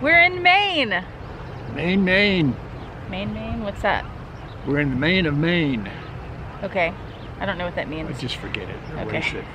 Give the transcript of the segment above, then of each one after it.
We're in Maine. Maine, Maine. Maine, Maine? What's that? We're in the Maine of Maine. Okay. I don't know what that means. Just forget it. Okay. Erase it.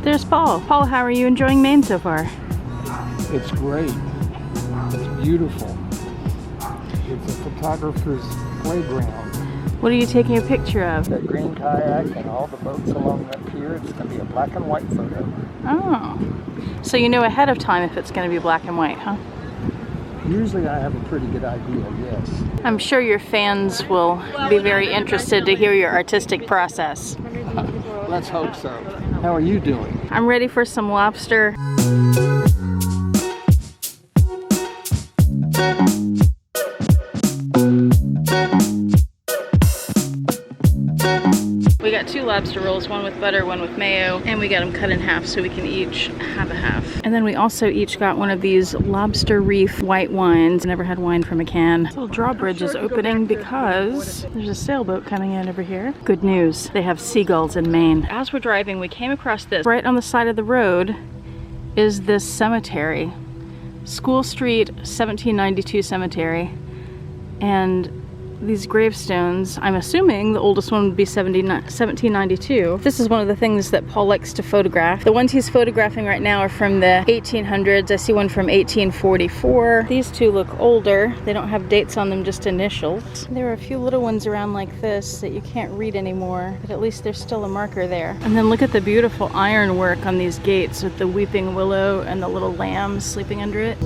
There's Paul. Paul, how are you enjoying Maine so far? It's great. It's beautiful. It's a photographer's playground. What are you taking a picture of? That green kayak and all the boats along that pier. It's going to be a black and white photo. Oh. So you know ahead of time if it's going to be black and white, huh? Usually I have a pretty good idea, yes. I'm sure your fans will be very interested to hear your artistic process. Let's hope so. How are you doing? I'm ready for some lobster. We got 2 lobster rolls, one with butter, one with mayo, and we got them cut in half so we can each have a half. And then we also each got one of these lobster reef white wines. Never had wine from a can. This little drawbridge is opening because there's a sailboat coming in over here. Good news, they have seagulls in Maine. As we're driving, we came across this. Right on the side of the road is this cemetery. School Street 1792 Cemetery. And these gravestones, I'm assuming the oldest one would be 1792. This is one of the things that Paul likes to photograph. The ones he's photographing right now are from the 1800s. I see one from 1844. These 2 look older. They don't have dates on them, just initials. There are a few little ones around like this that you can't read anymore, but at least there's still a marker there. And then look at the beautiful ironwork on these gates with the weeping willow and the little lamb sleeping under it.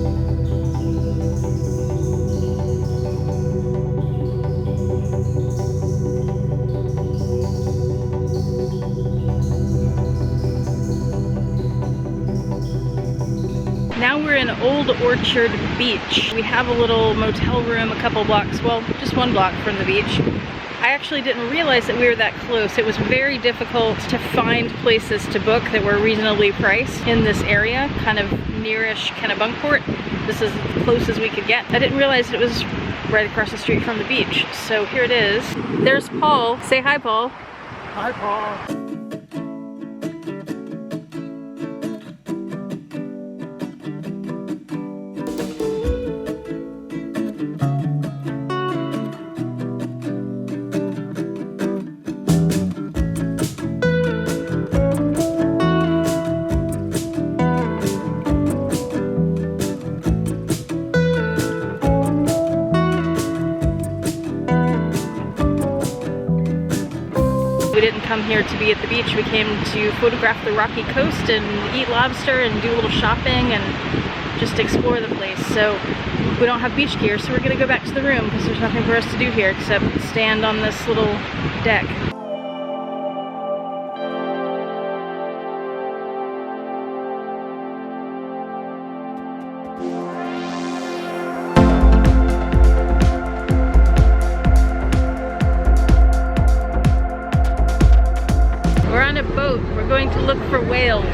Now we're in Old Orchard Beach. We have a little motel room a couple blocks, well, just 1 block from the beach. I actually didn't realize that we were that close. It was very difficult to find places to book that were reasonably priced in this area, kind of nearish Kennebunkport. This is as close as we could get. I didn't realize it was right across the street from the beach. So here it is. There's Paul. Say hi, Paul. Hi, Paul. We didn't come here to be at the beach. We came to photograph the rocky coast and eat lobster and do a little shopping and just explore the place. So we don't have beach gear, so we're gonna go back to the room because there's nothing for us to do here except stand on this little deck. We're on a boat. We're going to look for whales.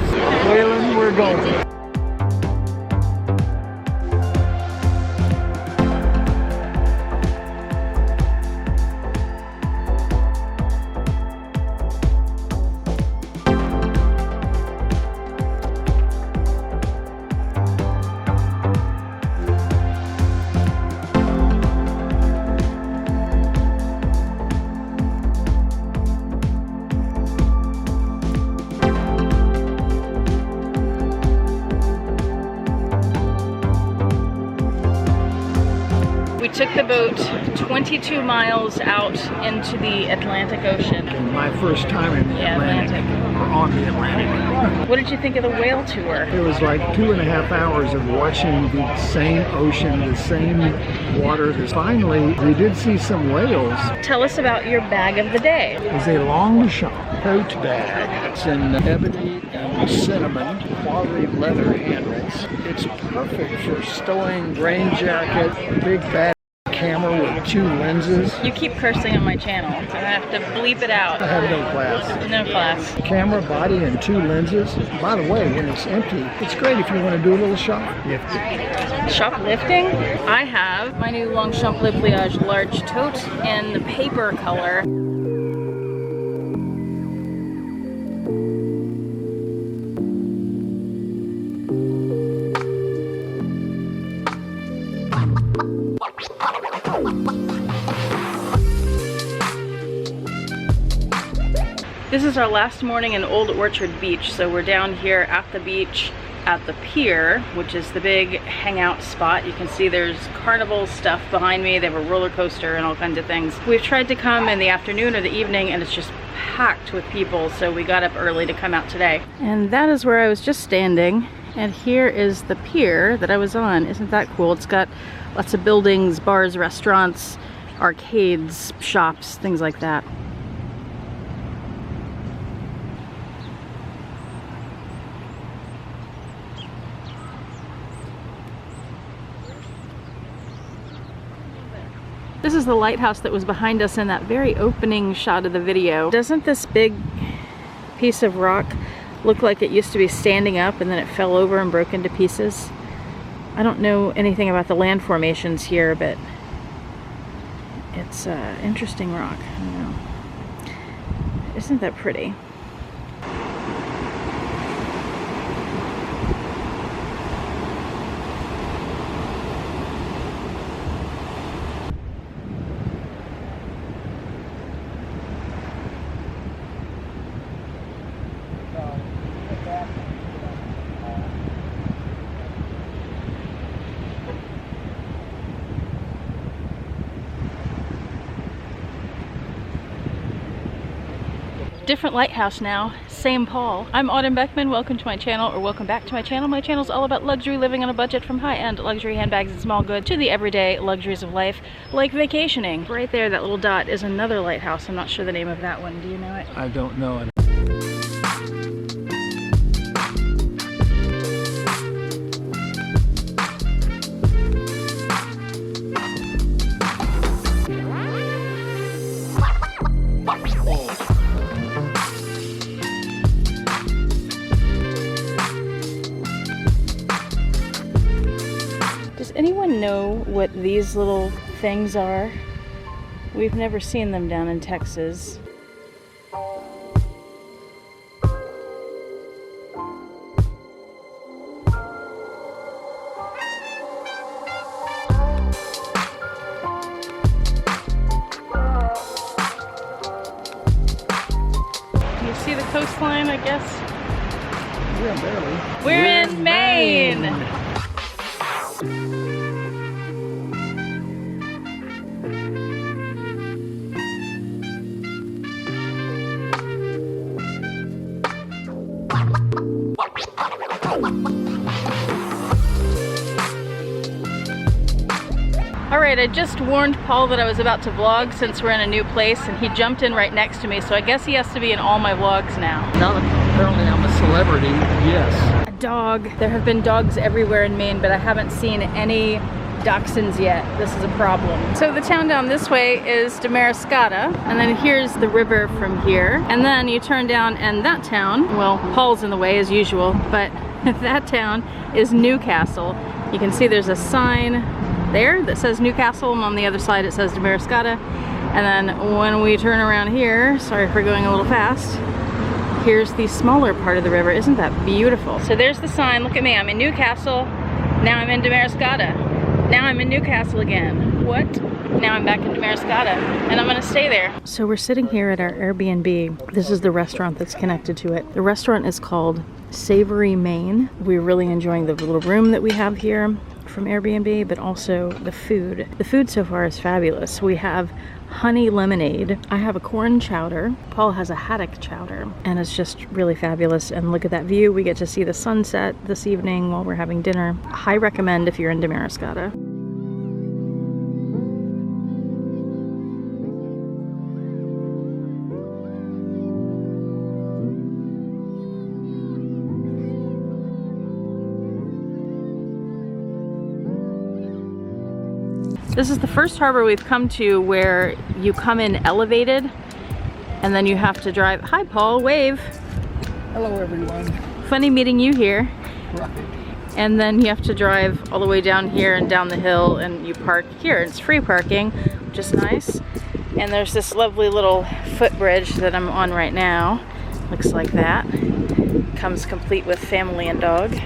Whalen, we're going. We took the boat 22 miles out into the Atlantic Ocean. My first time in the Atlantic. Or on the Atlantic. What did you think of the whale tour? It was like 2.5 hours of watching the same ocean, the same water. Finally, we did see some whales. Tell us about your bag of the day. It was a long shot. tote bag. It's in ebony and cinnamon, quality leather handles. It's perfect for stowing rain jacket, big bag camera with 2 lenses. You keep cursing on my channel, so I have to bleep it out. I have no class. No class. Camera, body, and 2 lenses. By the way, when it's empty, it's great if you want to do a little shoplifting. Shoplifting? I have my new Longchamp Le Pliage large tote in the paper color. This is our last morning in Old Orchard Beach, so we're down here at the beach at the pier, which is the big hangout spot. You can see there's carnival stuff behind me. They have a roller coaster and all kinds of things. We've tried to come in the afternoon or the evening and it's just packed with people, so we got up early to come out today. And that is where I was just standing, and here is the pier that I was on. Isn't that cool? It's got lots of buildings, bars, restaurants, arcades, shops, things like that. This is the lighthouse that was behind us in that very opening shot of the video. Doesn't this big piece of rock look like it used to be standing up and then it fell over and broke into pieces? I don't know anything about the land formations here, but it's an interesting rock. I don't know. Isn't that pretty? Different lighthouse now, same Paul. I'm Autumn Beckman, welcome to my channel, or welcome back to my channel. My channel is all about luxury, living on a budget, from high-end luxury handbags and small goods to the everyday luxuries of life, like vacationing. Right there, that little dot is another lighthouse. I'm not sure the name of that one. Do you know it? I don't know it. Does anyone know what these little things are? We've never seen them down in Texas. Do you see the coastline, I guess? Yeah, barely. We're in Maine! Alright, I just warned Paul that I was about to vlog since we're in a new place, and he jumped in right next to me, so I guess he has to be in all my vlogs now. Now that apparently I'm a celebrity, yes. A dog. There have been dogs everywhere in Maine, but I haven't seen any dachshunds yet. This is a problem. So the town down this way is Damariscotta, and then here's the river from here. And then you turn down and that town, well, Paul's in the way as usual, but that town is Newcastle. You can see there's a sign there that says Newcastle, and on the other side it says Damariscotta. And then when we turn around here, sorry for going a little fast, here's the smaller part of the river. Isn't that beautiful? So there's the sign. Look at me, I'm in Newcastle, now I'm in Damariscotta, now I'm in Newcastle again. What? Now I'm back in Damariscotta, and I'm gonna stay there. So we're sitting here at our Airbnb. This is the restaurant that's connected to it. The restaurant is called Savory Maine. We're really enjoying the little room that we have here from Airbnb, but also the food. The food so far is fabulous. We have honey lemonade. I have a corn chowder. Paul has a haddock chowder, and it's just really fabulous. And look at that view. We get to see the sunset this evening while we're having dinner. High recommend if you're in Damariscotta. This is the first harbor we've come to where you come in elevated and then you have to drive. Hi Paul, wave. Hello everyone. Funny meeting you here. Right. And then you have to drive all the way down here and down the hill and you park here. It's free parking, which is nice. And there's this lovely little footbridge that I'm on right now. Looks like that. Comes complete with family and dog.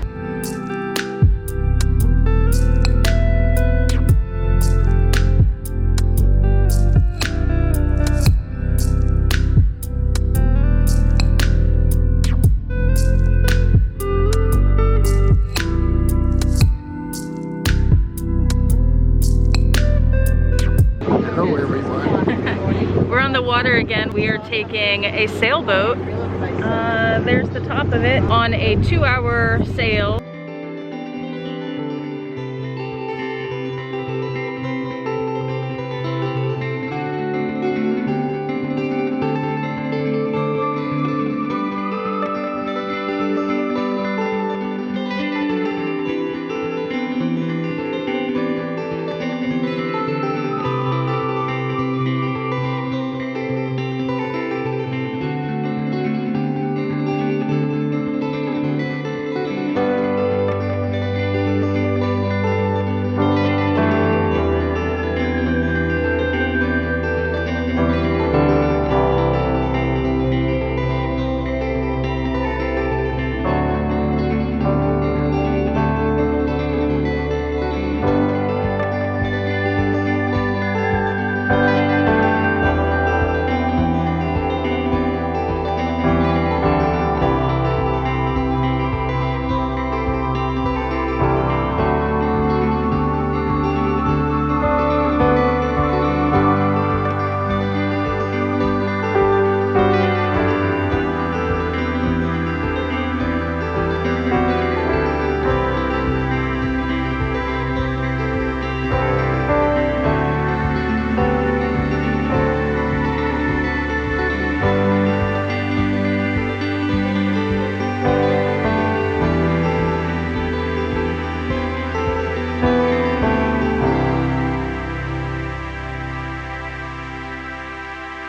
Again, we are taking a sailboat. There's the top of it on a 2-hour sail.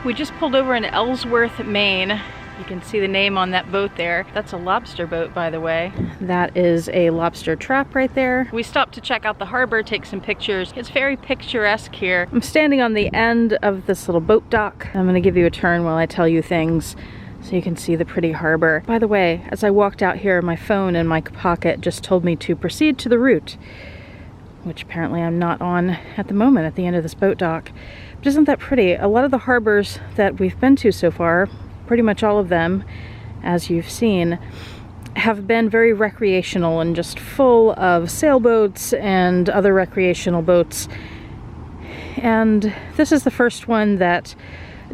We just pulled over in Ellsworth, Maine. You can see the name on that boat there. That's a lobster boat, by the way. That is a lobster trap right there. We stopped to check out the harbor, take some pictures. It's very picturesque here. I'm standing on the end of this little boat dock. I'm gonna give you a turn while I tell you things so you can see the pretty harbor. By the way, as I walked out here, my phone in my pocket just told me to proceed to the route, which apparently I'm not on at the moment at the end of this boat dock. But isn't that pretty? A lot of the harbors that we've been to so far, pretty much all of them, as you've seen, have been very recreational and just full of sailboats and other recreational boats. And this is the first one that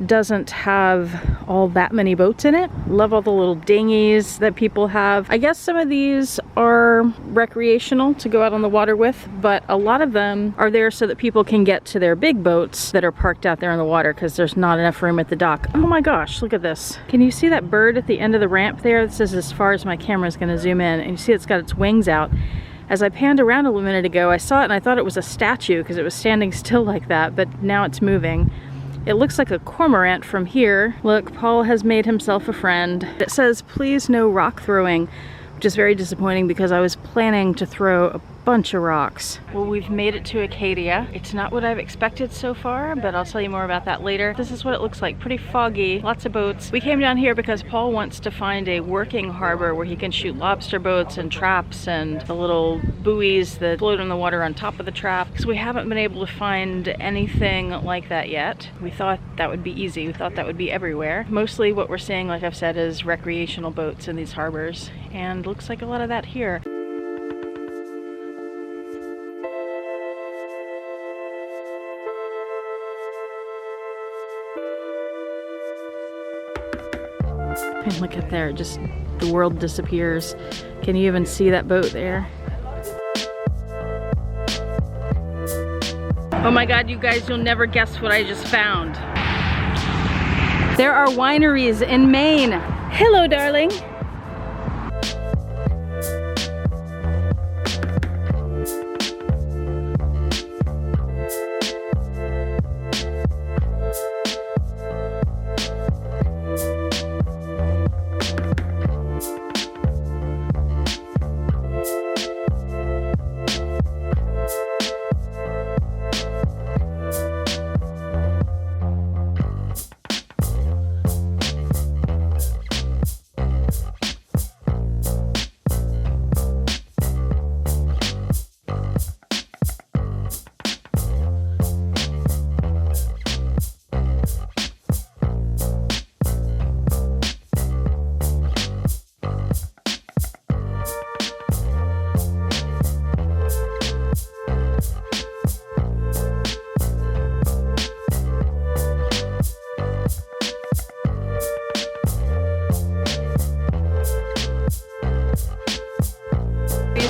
doesn't have all that many boats in it. Love all the little dinghies that people have. I guess some of these are recreational to go out on the water with, but a lot of them are there so that people can get to their big boats that are parked out there in the water because there's not enough room at the dock. Oh my gosh, look at this. Can you see that bird at the end of the ramp there? This is as far as my camera is going to zoom in, and you see it's got its wings out. As I panned around a minute ago, I saw it and I thought it was a statue because it was standing still like that, but now it's moving. It looks like a cormorant from here. Look, Paul has made himself a friend. It says, please no rock throwing, which is very disappointing because I was planning to throw a bunch of rocks. Well, we've made it to Acadia. It's not what I've expected so far, but I'll tell you more about that later. This is what it looks like. Pretty foggy, lots of boats. We came down here because Paul wants to find a working harbor where he can shoot lobster boats and traps and the little buoys that float in the water on top of the trap, because we haven't been able to find anything like that yet. We thought that would be easy. We thought that would be everywhere. Mostly what we're seeing, like I've said, is recreational boats in these harbors, and looks like a lot of that here. And look at there, just the world disappears. Can you even see that boat there? Oh my God, you guys, you'll never guess what I just found. There are wineries in Maine. Hello, darling.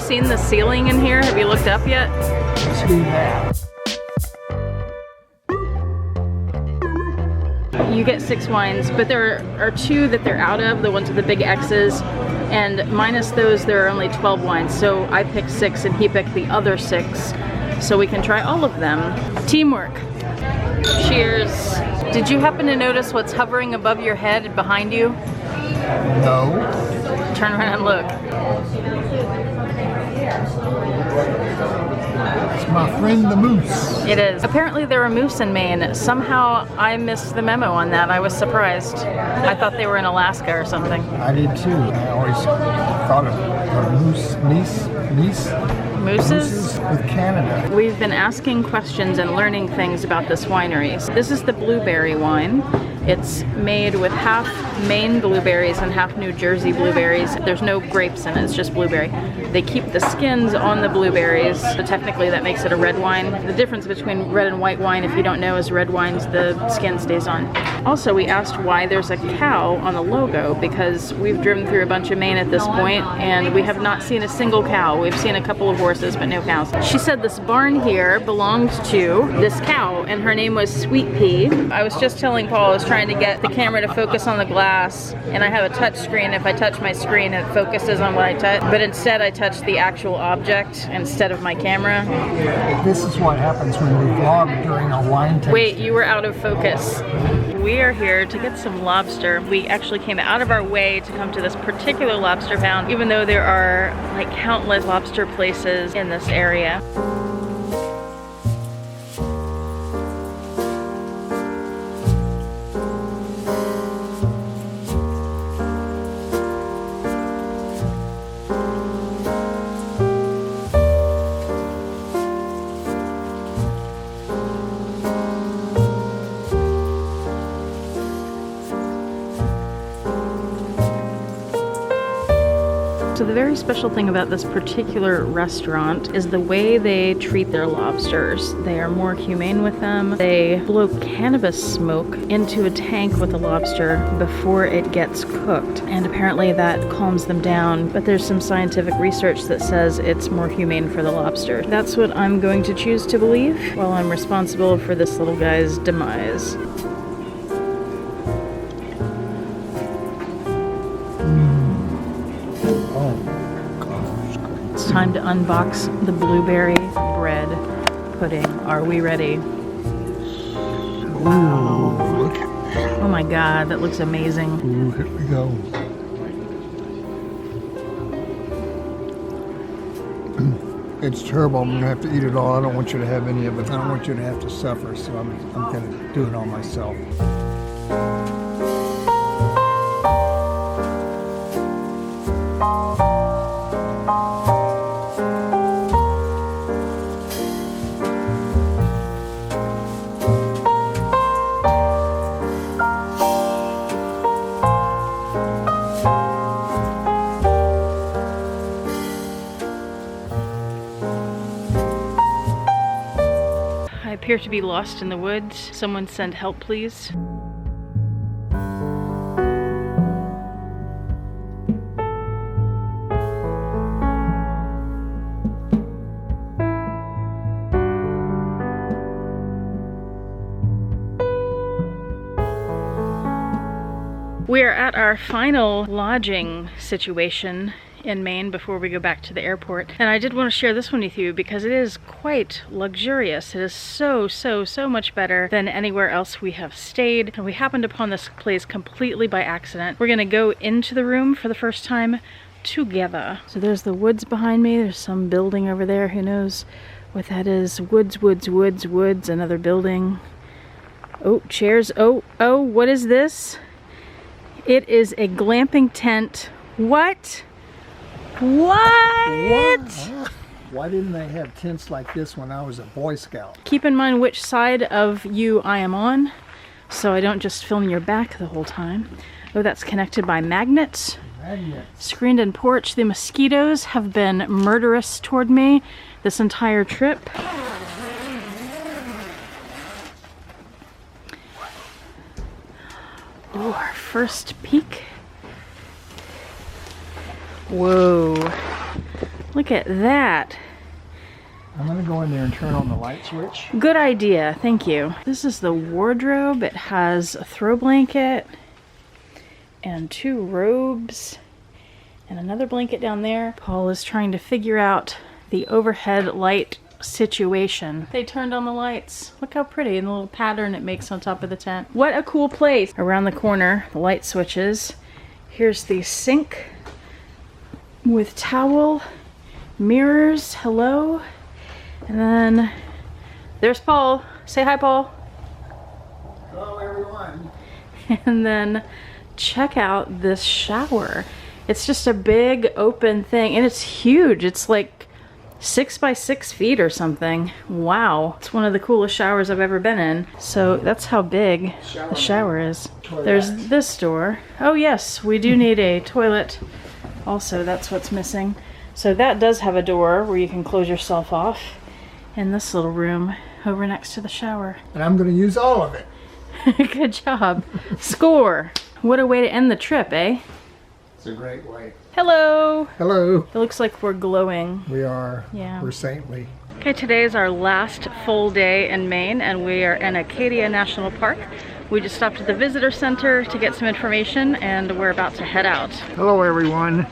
seen the ceiling in here? Have you looked up yet? Let's do that. You get 6 wines, but there are 2 that they're out of, the ones with the big X's, and minus those there are only 12 wines. So I picked 6 and he picked the other 6, so we can try all of them. Teamwork. Cheers. Did you happen to notice what's hovering above your head and behind you? No. Turn around and look. It's my friend the moose. It is. Apparently there are moose in Maine. Somehow I missed the memo on that. I was surprised. I thought they were in Alaska or something. I did too. I always thought of mooses with Canada. We've been asking questions and learning things about this winery. This is the blueberry wine. It's made with half Maine blueberries and half New Jersey blueberries. There's no grapes in it, it's just blueberry. They keep the skins on the blueberries, so technically that makes it a red wine. The difference between red and white wine, if you don't know, is red wines, the skin stays on. Also, we asked why there's a cow on the logo, because we've driven through a bunch of Maine at this point, and we have not seen a single cow. We've seen a couple of horses, but no cows. She said this barn here belonged to this cow, and her name was Sweet Pea. I was just telling Paul, I was trying to get the camera to focus on the glass, and I have a touch screen. If I touch my screen, it focuses on what I touch, but instead I touched the actual object instead of my camera. This is what happens when we vlog during a wine tasting. Wait, you were out of focus. We are here to get some lobster. We actually came out of our way to come to this particular lobster pound, even though there are like countless lobster places in this area. So the very special thing about this particular restaurant is the way they treat their lobsters. They are more humane with them. They blow cannabis smoke into a tank with the lobster before it gets cooked. And apparently that calms them down. But there's some scientific research that says it's more humane for the lobster. That's what I'm going to choose to believe while I'm responsible for this little guy's demise. It's time to unbox the blueberry bread pudding. Are we ready? Ooh, look at that. Oh my God, that looks amazing. Ooh, here we go. It's terrible. I'm gonna have to eat it all. I don't want you to have any of it. I don't want you to have to suffer, so I'm gonna do it all myself. I appear to be lost in the woods. Someone send help, please. We are at our final lodging situation in Maine before we go back to the airport. And I did want to share this one with you because it is quite luxurious. It is so much better than anywhere else we have stayed. And we happened upon this place completely by accident. We're gonna go into the room for the first time together. So there's the woods behind me. There's some building over there. Who knows what that is? Woods, another building. Oh, chairs. Oh, what is this? It is a glamping tent. What? Why didn't they have tents like this when I was a Boy Scout? Keep in mind which side of you I am on, so I don't just film your back the whole time. Oh, that's connected by magnets. Screened in porch. The mosquitoes have been murderous toward me this entire trip. Ooh, our first peek. Whoa. Look at that. I'm gonna go in there and turn on the light switch. Good idea, thank you. This is the wardrobe. It has a throw blanket and 2 robes and another blanket down there. Paul is trying to figure out the overhead light situation. They turned on the lights. Look how pretty, and the little pattern it makes on top of the tent. What a cool place. Around the corner, the light switches. Here's the sink with towel, mirrors, hello. And then there's Paul. Say hi, Paul. Hello, everyone. And then check out this shower. It's just a big open thing, and it's huge. It's like 6 by 6 feet or something. Wow. It's one of the coolest showers I've ever been in. So that's how big the shower is. There's this door. Oh yes, we do need a toilet. Also, that's what's missing. So that does have a door where you can close yourself off. In this little room over next to the shower. And I'm going to use all of it. Good job. Score. What a way to end the trip, eh? It's a great way. Hello. Hello. It looks like we're glowing. We are. Yeah. We're saintly. Okay, today is our last full day in Maine, and we are in Acadia National Park. We just stopped at the visitor center to get some information, and we're about to head out. Hello, everyone.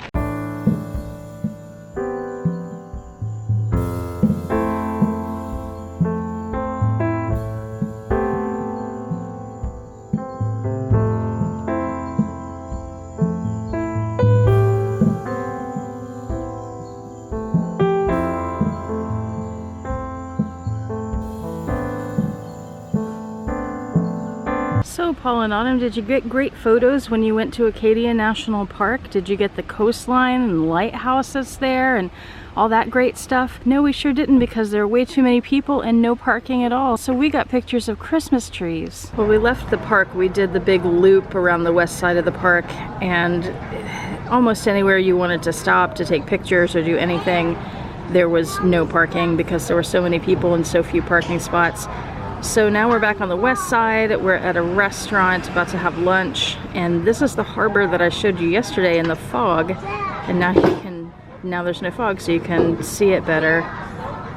So Paul and Autumn, did you get great photos when you went to Acadia National Park? Did you get the coastline and lighthouses there and all that great stuff? No, we sure didn't, because there are way too many people and no parking at all. So we got pictures of Christmas trees. When we left the park, we did the big loop around the west side of the park, and almost anywhere you wanted to stop to take pictures or do anything, there was no parking because there were so many people and so few parking spots. So now we're back on the west side. We're at a restaurant about to have lunch, and this is the harbor that I showed you yesterday in the fog, and now there's no fog, so you can see it better.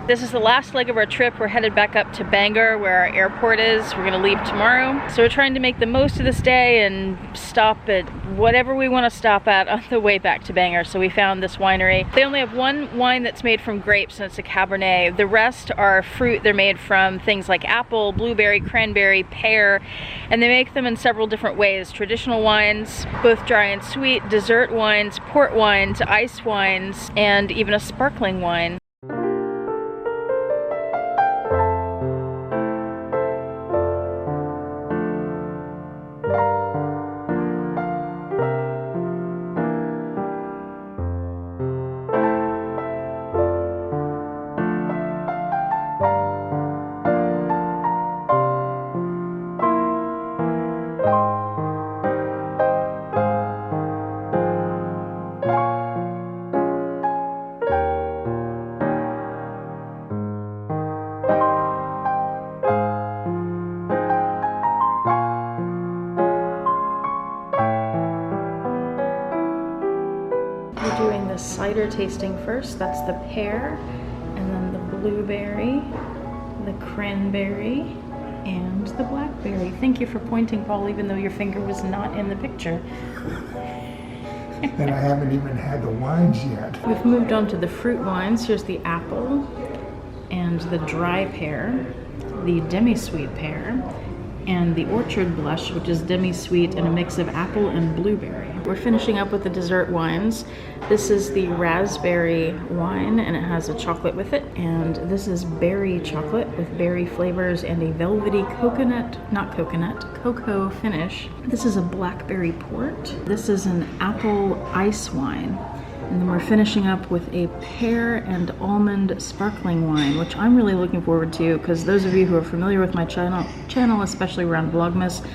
This is the last leg of our trip. We're headed back up to Bangor where our airport is. We're gonna leave tomorrow. So we're trying to make the most of this day and stop at whatever we want to stop at on the way back to Bangor. So we found this winery. They only have one wine that's made from grapes, and it's a Cabernet. The rest are fruit. They're made from things like apple, blueberry, cranberry, pear, and they make them in several different ways. Traditional wines, both dry and sweet, dessert wines, port wines, ice wines, and even a sparkling wine. Doing the cider tasting first. That's the pear, and then the blueberry, the cranberry, and the blackberry. Thank you for pointing, Paul, even though your finger was not in the picture. And I haven't even had the wines yet. We've moved on to the fruit wines. Here's the apple and the dry pear, the demi-sweet pear, and the orchard blush, which is demi-sweet and a mix of apple and blueberry. We're finishing up with the dessert wines. This is the raspberry wine, and it has a chocolate with it. And this is berry chocolate with berry flavors and a velvety cocoa finish. This is a blackberry port. This is an apple ice wine. And then we're finishing up with a pear and almond sparkling wine, which I'm really looking forward to, because those of you who are familiar with my channel, especially around Vlogmas,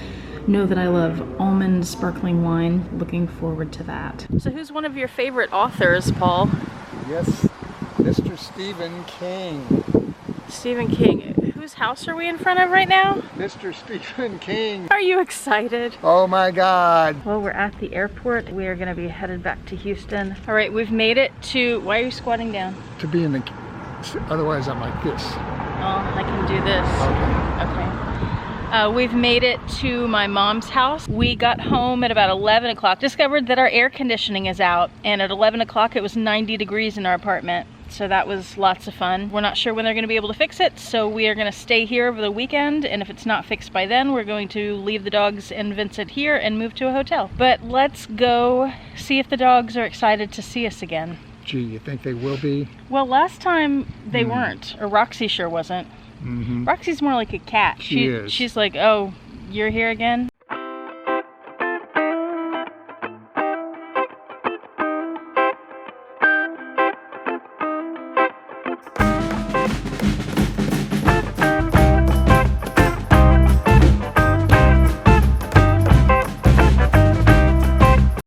know that I love almond sparkling wine. Looking forward to that. So who's one of your favorite authors, Paul? Yes, Mr. Stephen King. Stephen King. Whose house are we in front of right now? Mr. Stephen King. Are you excited? Oh my God. Well, we're at the airport. We are gonna be headed back to Houston. All right, we've made it to, why are you squatting down? To be in the, otherwise I'm like this. Oh, I can do this. Okay. Okay. We've made it to my mom's house. We got home at about 11 o'clock, discovered that our air conditioning is out, and at 11 o'clock it was 90 degrees in our apartment. So that was lots of fun. We're not sure when they're gonna be able to fix it, so we are gonna stay here over the weekend, and if it's not fixed by then, we're going to leave the dogs and Vincent here and move to a hotel. But let's go see if the dogs are excited to see us again. Gee, you think they will be? Well, last time they weren't, or Roxy sure wasn't. Roxy's more like a cat. She is. She's like, oh, you're here again?